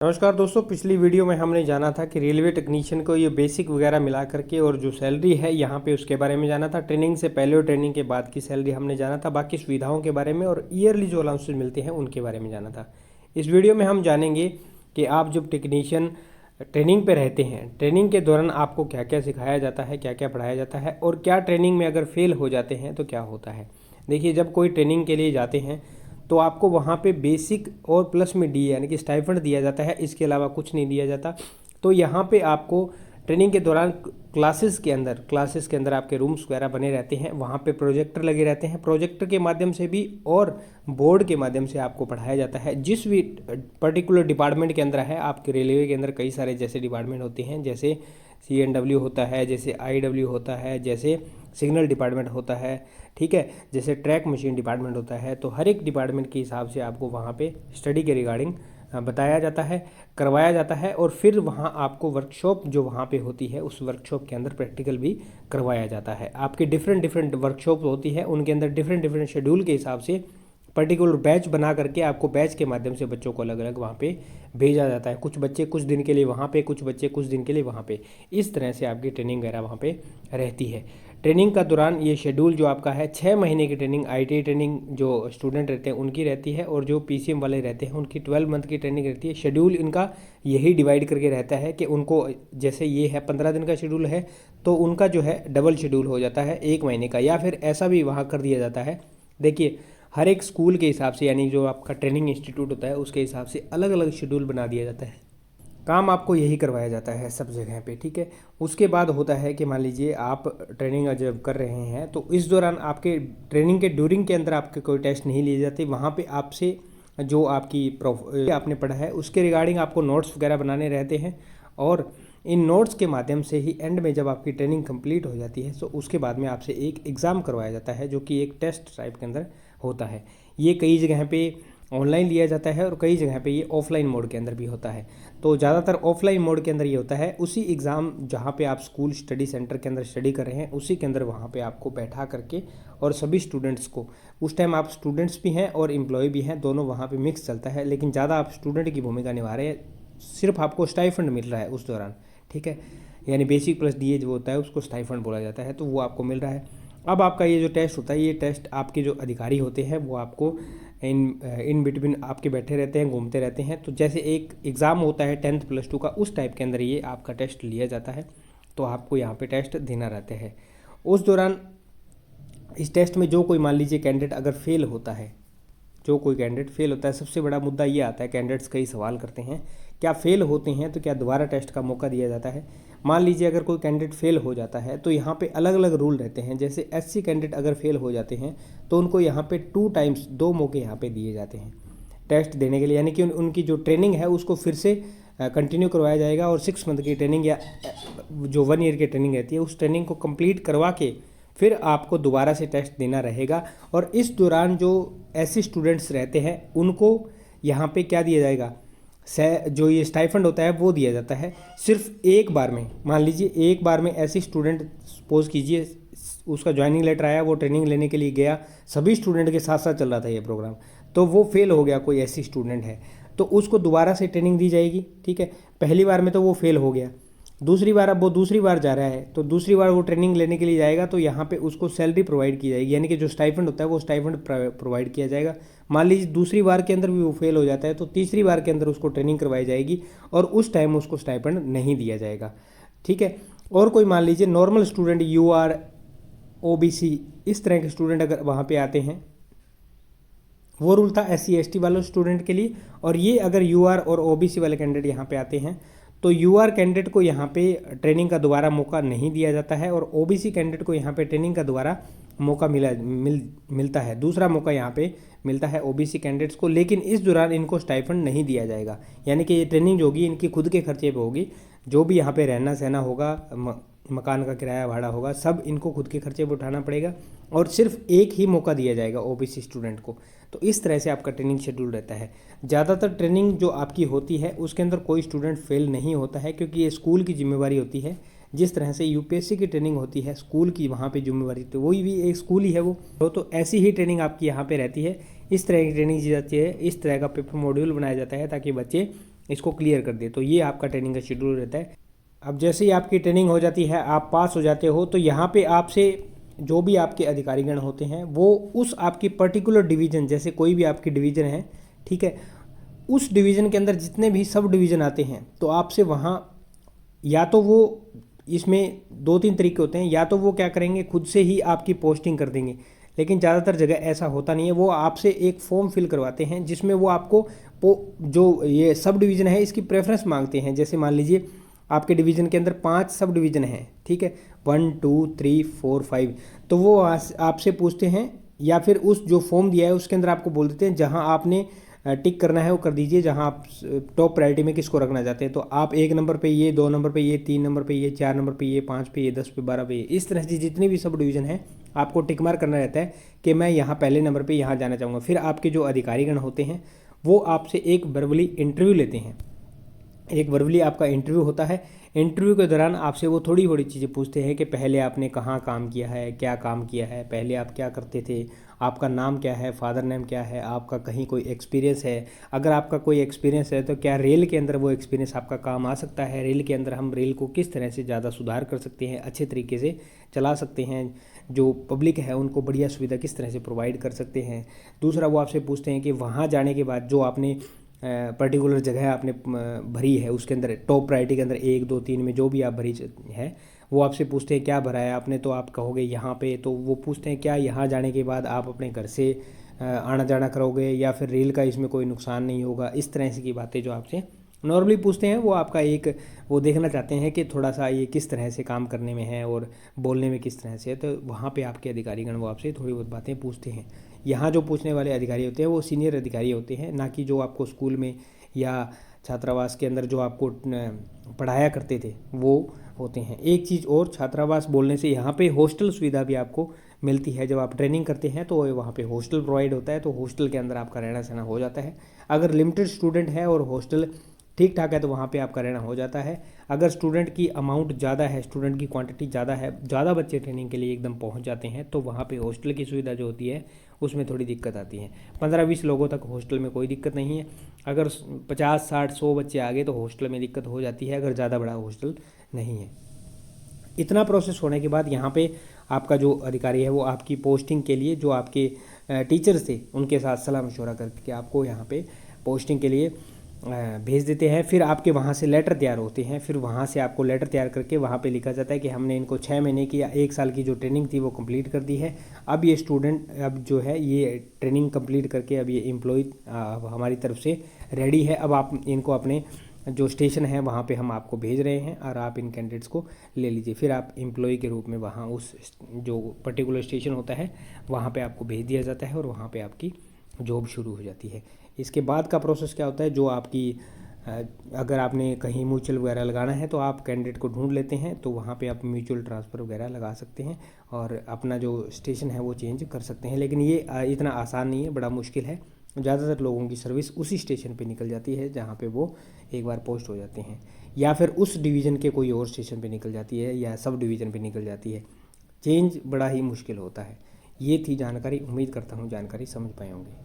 नमस्कार दोस्तों, पिछली वीडियो में हमने जाना था कि रेलवे टेक्नीशियन को ये बेसिक वगैरह मिला करके और जो सैलरी है यहाँ पे उसके बारे में जाना था। ट्रेनिंग से पहले और ट्रेनिंग के बाद की सैलरी हमने जाना था। बाकी सुविधाओं के बारे में और ईयरली जो अलाउंसेस मिलते हैं उनके बारे में जाना था। इस वीडियो में हम जानेंगे कि आप जब टेक्नीशियन ट्रेनिंग पे रहते हैं, ट्रेनिंग के दौरान आपको क्या क्या सिखाया जाता है, क्या क्या पढ़ाया जाता है और क्या ट्रेनिंग में अगर फेल हो जाते हैं तो क्या होता है। देखिए, जब कोई ट्रेनिंग के लिए जाते हैं तो आपको वहाँ पे बेसिक और प्लस में डी यानी कि स्टाइपेंड दिया जाता है, इसके अलावा कुछ नहीं दिया जाता। तो यहाँ पे आपको ट्रेनिंग के दौरान क्लासेस के अंदर आपके रूम्स वगैरह बने रहते हैं, वहाँ पे प्रोजेक्टर लगे रहते हैं। प्रोजेक्टर के माध्यम से भी और बोर्ड के माध्यम से आपको पढ़ाया जाता है। जिस भी पर्टिकुलर डिपार्टमेंट के अंदर है, आपके रेलवे के अंदर कई सारे जैसे डिपार्टमेंट होते हैं, जैसे CNW होता है, जैसे IW होता है, जैसे सिग्नल डिपार्टमेंट होता है, ठीक है, जैसे ट्रैक मशीन डिपार्टमेंट होता है। तो हर एक डिपार्टमेंट के हिसाब से आपको वहाँ पे स्टडी के रिगार्डिंग बताया जाता है, करवाया जाता है और फिर वहाँ आपको वर्कशॉप जो वहाँ पे होती है उस वर्कशॉप के अंदर प्रैक्टिकल भी करवाया जाता है। आपकी डिफरेंट वर्कशॉप होती है, उनके अंदर डिफरेंट शेड्यूल के हिसाब से पर्टिकुलर बैच बना करके आपको बैच के माध्यम से बच्चों को अलग अलग वहाँ पे भेजा जाता है। कुछ बच्चे कुछ दिन के लिए वहाँ पे, कुछ बच्चे कुछ दिन के लिए वहाँ पे, इस तरह से आपकी ट्रेनिंग वगैरह वहाँ पे रहती है। ट्रेनिंग का दौरान ये शेड्यूल जो आपका है, 6 महीने की ट्रेनिंग ITI ट्रेनिंग जो स्टूडेंट रहते हैं उनकी रहती है और जो PCM वाले रहते हैं उनकी 12 मंथ की ट्रेनिंग रहती है। शेड्यूल इनका यही डिवाइड करके रहता है कि उनको जैसे ये है 15 दिन का शेड्यूल है तो उनका जो है डबल शेड्यूल हो जाता है 1 महीने का, या फिर ऐसा भी वहाँ कर दिया जाता है। देखिए, हर एक स्कूल के हिसाब से यानी जो आपका ट्रेनिंग इंस्टीट्यूट होता है उसके हिसाब से अलग अलग शेड्यूल बना दिया जाता है। काम आपको यही करवाया जाता है सब जगह पे, ठीक है। उसके बाद होता है कि मान लीजिए आप ट्रेनिंग जब कर रहे हैं तो इस दौरान आपके ट्रेनिंग के ड्यूरिंग के अंदर आपके कोई टेस्ट नहीं लिए जाते। वहाँ पे आपसे जो आपने पढ़ा है उसके रिगार्डिंग आपको नोट्स वगैरह बनाने रहते हैं और इन नोट्स के माध्यम से ही एंड में जब आपकी ट्रेनिंग कंप्लीट हो जाती है तो उसके बाद में आपसे एक एग्ज़ाम करवाया जाता है जो कि एक टेस्ट टाइप के अंदर होता है। ये कई जगह पे ऑनलाइन लिया जाता है और कई जगह पे ये ऑफलाइन मोड के अंदर भी होता है। तो ज़्यादातर ऑफलाइन मोड के अंदर ये होता है, उसी एग्ज़ाम जहाँ पे आप स्कूल स्टडी सेंटर के अंदर स्टडी कर रहे हैं उसी के अंदर वहाँ पे आपको बैठा करके और सभी स्टूडेंट्स को, उस टाइम आप स्टूडेंट्स भी हैं और एम्प्लॉय भी हैं, दोनों वहाँ पे मिक्स चलता है, लेकिन ज़्यादा आप स्टूडेंट की भूमिका निभा रहे हैं। सिर्फ आपको स्टाइफंड मिल रहा है उस दौरान, ठीक है, यानी बेसिक प्लस DA जो होता है उसको स्टाइफंड बोला जाता है, तो वो आपको मिल रहा है। अब आपका ये जो टेस्ट होता है, ये टेस्ट आपके जो अधिकारी होते हैं वो आपको इन बिटवीन आपके बैठे रहते हैं, घूमते रहते हैं। तो जैसे एक एग्ज़ाम होता है 10th +2 का, उस टाइप के अंदर ये आपका टेस्ट लिया जाता है। तो आपको यहाँ पे टेस्ट देना रहता है। उस दौरान इस टेस्ट में जो कोई मान लीजिए कैंडिडेट अगर फेल होता है, सबसे बड़ा मुद्दा ये आता है, कैंडिडेट्स कई सवाल करते हैं क्या फेल होते हैं तो क्या दोबारा टेस्ट का मौका दिया जाता है। मान लीजिए अगर कोई कैंडिडेट फेल हो जाता है तो यहाँ पे अलग अलग रूल रहते हैं। जैसे SC कैंडिडेट अगर फेल हो जाते हैं तो उनको यहाँ पे 2 टाइम्स 2 मौके यहाँ पे दिए जाते हैं टेस्ट देने के लिए, यानी कि उनकी जो ट्रेनिंग है उसको फिर से कंटिन्यू करवाया जाएगा और 6 मंथ की ट्रेनिंग या जो 1 ईयर की ट्रेनिंग रहती है उस ट्रेनिंग को कंप्लीट करवा के फिर आपको दोबारा से टेस्ट देना रहेगा। और इस दौरान जो ऐसे स्टूडेंट्स रहते हैं उनको यहाँ पे क्या दिया जाएगा, जो ये स्टाइफंड होता है वो दिया जाता है सिर्फ एक बार में। मान लीजिए एक बार में ऐसे स्टूडेंट, सपोज कीजिए उसका ज्वाइनिंग लेटर आया, वो ट्रेनिंग लेने के लिए गया, सभी स्टूडेंट के साथ साथ चल रहा था ये प्रोग्राम, तो वो फेल हो गया, कोई ऐसी स्टूडेंट है तो उसको दोबारा से ट्रेनिंग दी जाएगी, ठीक है। पहली बार में तो वो फेल हो गया, दूसरी बार अब वो दूसरी बार जा रहा है तो दूसरी बार वो ट्रेनिंग लेने के लिए जाएगा तो यहाँ पे उसको सैलरी प्रोवाइड की जाएगी, यानी कि जो स्टाइफंड होता है वो स्टाइफंड प्रोवाइड किया जाएगा। मान लीजिए दूसरी बार के अंदर भी वो फेल हो जाता है तो तीसरी बार के अंदर उसको ट्रेनिंग करवाई जाएगी और उस टाइम उसको स्टाइफंड नहीं दिया जाएगा, ठीक है। और कोई मान लीजिए नॉर्मल स्टूडेंट, UR OBC इस तरह के स्टूडेंट अगर वहाँ पे आते हैं, वो रूल था SC ST वाले स्टूडेंट के लिए। और ये अगर UR और OBC वाले कैंडिडेट यहाँ पे आते हैं तो UR कैंडिडेट को यहाँ पे ट्रेनिंग का दोबारा मौका नहीं दिया जाता है और OBC कैंडिडेट को यहाँ पे ट्रेनिंग का दोबारा मौका मिलता है, दूसरा मौका यहाँ पे मिलता है OBC कैंडिडेट्स को। लेकिन इस दौरान इनको स्टाइफंड नहीं दिया जाएगा, यानी कि ये ट्रेनिंग जो होगी इनकी खुद के खर्चे पे होगी, जो भी यहाँ पे रहना सहना होगा, मकान का किराया भाड़ा होगा, सब इनको खुद के खर्चे पर उठाना पड़ेगा और सिर्फ एक ही मौका दिया जाएगा OBC स्टूडेंट को। तो इस तरह से आपका ट्रेनिंग शेड्यूल रहता है। ज़्यादातर ट्रेनिंग जो आपकी होती है उसके अंदर कोई स्टूडेंट फेल नहीं होता है, क्योंकि ये स्कूल की जिम्मेवारी होती है। जिस तरह से UPSC की ट्रेनिंग होती है स्कूल की, वहाँ पे जिम्मेवारी तो वही भी एक स्कूल ही है वो, तो ऐसी ही ट्रेनिंग आपकी यहाँ पे रहती है। इस तरह की ट्रेनिंग दी जाती है, इस तरह का पेपर मॉड्यूल बनाया जाता है ताकि बच्चे इसको क्लियर कर दे। तो ये आपका ट्रेनिंग का शेड्यूल रहता है। अब जैसे ही आपकी ट्रेनिंग हो जाती है, आप पास हो जाते हो, तो यहाँ पे आपसे जो भी आपके अधिकारीगण होते हैं वो उस आपकी पर्टिकुलर डिवीज़न, जैसे कोई भी आपकी डिवीज़न है, ठीक है, उस डिवीज़न के अंदर जितने भी सब डिवीज़न आते हैं तो आपसे वहाँ या तो वो, इसमें 2-3 तरीके होते हैं, या तो वो क्या करेंगे खुद से ही आपकी पोस्टिंग कर देंगे, लेकिन ज़्यादातर जगह ऐसा होता नहीं है। वो आपसे एक फॉर्म फिल करवाते हैं जिसमें वो आपको जो ये सब डिवीज़न है इसकी प्रेफरेंस मांगते हैं। जैसे मान लीजिए आपके डिवीज़न के अंदर 5 सब डिवीज़न हैं, ठीक है, 1 2 3 4 5, तो वो आपसे पूछते हैं, या फिर उस जो फॉर्म दिया है उसके अंदर आपको बोल देते हैं जहां आपने टिक करना है वो कर दीजिए, जहां आप टॉप प्रायोरिटी में किसको रखना चाहते हैं। तो आप 1 नंबर पे ये, 2 नंबर पे ये, 3 नंबर पे ये, 4 नंबर पे ये, 5 पे ये, 10 पे, 12 पे ये, इस तरह से जितनी भी सब डिवीज़न है आपको टिक मार्क करना रहता है कि मैं यहाँ पहले नंबर पे यहाँ जाना चाहूँगा। फिर आपके जो अधिकारीगण होते हैं वो आपसे एक वर्बली इंटरव्यू लेते हैं। एक वर्बली आपका इंटरव्यू होता है। इंटरव्यू के दौरान आपसे वो थोड़ी थोड़ी चीज़ें पूछते हैं कि पहले आपने कहाँ काम किया है, क्या काम किया है, पहले आप क्या करते थे, आपका नाम क्या है, फादर नेम क्या है, आपका कहीं कोई एक्सपीरियंस है। अगर आपका कोई एक्सपीरियंस है तो क्या रेल के अंदर वो एक्सपीरियंस आपका काम आ सकता है, रेल के अंदर हम रेल को किस तरह से ज़्यादा सुधार कर सकते हैं, अच्छे तरीके से चला सकते हैं, जो पब्लिक है उनको बढ़िया सुविधा किस तरह से प्रोवाइड कर सकते हैं। दूसरा वो आपसे पूछते हैं कि वहाँ जाने के बाद जो आपने पर्टिकुलर जगह आपने भरी है उसके अंदर टॉप प्रायोरिटी के अंदर 1 2 3 में जो भी आप भरी है, वो आपसे पूछते हैं क्या भरा है आपने, तो आप कहोगे यहाँ पे। तो वो पूछते हैं क्या यहाँ जाने के बाद आप अपने घर से आना जाना करोगे, या फिर रेल का इसमें कोई नुकसान नहीं होगा। इस तरह से की बातें जो आपसे नॉर्मली पूछते हैं वो आपका एक वो देखना चाहते हैं कि थोड़ा सा ये किस तरह से काम करने में है और बोलने में किस तरह से है। तो वहाँ पे आपके अधिकारीगण वो आपसे थोड़ी बहुत बातें पूछते हैं। यहाँ जो पूछने वाले अधिकारी होते हैं वो सीनियर अधिकारी होते हैं, ना कि जो आपको स्कूल में या छात्रावास के अंदर जो आपको पढ़ाया करते थे वो होते हैं। एक चीज़ और, छात्रावास बोलने से यहाँ पे हॉस्टल सुविधा भी आपको मिलती है। जब आप ट्रेनिंग करते हैं तो वहाँ पे हॉस्टल प्रोवाइड होता है, तो हॉस्टल के अंदर आपका रहना सहना हो जाता है। अगर लिमिटेड स्टूडेंट है और हॉस्टल ठीक ठाक है तो वहाँ पे आपका रहना हो जाता है। अगर स्टूडेंट की अमाउंट ज़्यादा है, स्टूडेंट की क्वांटिटी ज़्यादा है, ज़्यादा बच्चे ट्रेनिंग के लिए एकदम पहुँच जाते हैं, तो वहाँ पे हॉस्टल की सुविधा जो होती है उसमें थोड़ी दिक्कत आती है। 15-20 लोगों तक हॉस्टल में कोई दिक्कत नहीं है। अगर 50-60-100 बच्चे आ गए तो हॉस्टल में दिक्कत हो जाती है, अगर ज़्यादा बड़ा हॉस्टल नहीं है। इतना प्रोसेस होने के बाद यहाँ पे आपका जो अधिकारी है वो आपकी पोस्टिंग के लिए, जो आपके टीचर्स थे उनके साथ सलाह मशवरा करके आपको यहाँ पे पोस्टिंग के लिए भेज देते हैं। फिर आपके वहाँ से लेटर तैयार होते हैं। फिर वहाँ से आपको लेटर तैयार करके वहाँ पे लिखा जाता है कि हमने इनको 6 महीने की या 1 साल की जो ट्रेनिंग थी वो कंप्लीट कर दी है। अब ये स्टूडेंट अब जो है ये ट्रेनिंग कंप्लीट करके अब ये एम्प्लॉय हमारी तरफ से रेडी है। अब आप इनको अपने जो स्टेशन है वहाँ पे हम आपको भेज रहे हैं और आप इन कैंडिडेट्स को ले लीजिए। फिर आप एम्प्लॉय के रूप में वहाँ उस जो पर्टिकुलर स्टेशन होता है वहाँ पे आपको भेज दिया जाता है और वहाँ पे आपकी जॉब शुरू हो जाती है। इसके बाद का प्रोसेस क्या होता है, जो आपकी अगर आपने कहीं म्यूचुअल वगैरह लगाना है तो आप कैंडिडेट को ढूंढ लेते हैं, तो वहाँ पे आप म्यूचुअल ट्रांसफ़र वगैरह लगा सकते हैं और अपना जो स्टेशन है वो चेंज कर सकते हैं। लेकिन ये इतना आसान नहीं है, बड़ा मुश्किल है। ज़्यादातर लोगों की सर्विस उसी स्टेशन पे निकल जाती है जहाँ पे वो एक बार पोस्ट हो जाते हैं, या फिर उस डिवीज़न के कोई और स्टेशन पे निकल जाती है या सब डिवीज़न पे निकल जाती है। चेंज बड़ा ही मुश्किल होता है। ये थी जानकारी, उम्मीद करता हूँ जानकारी समझ पाए होंगे।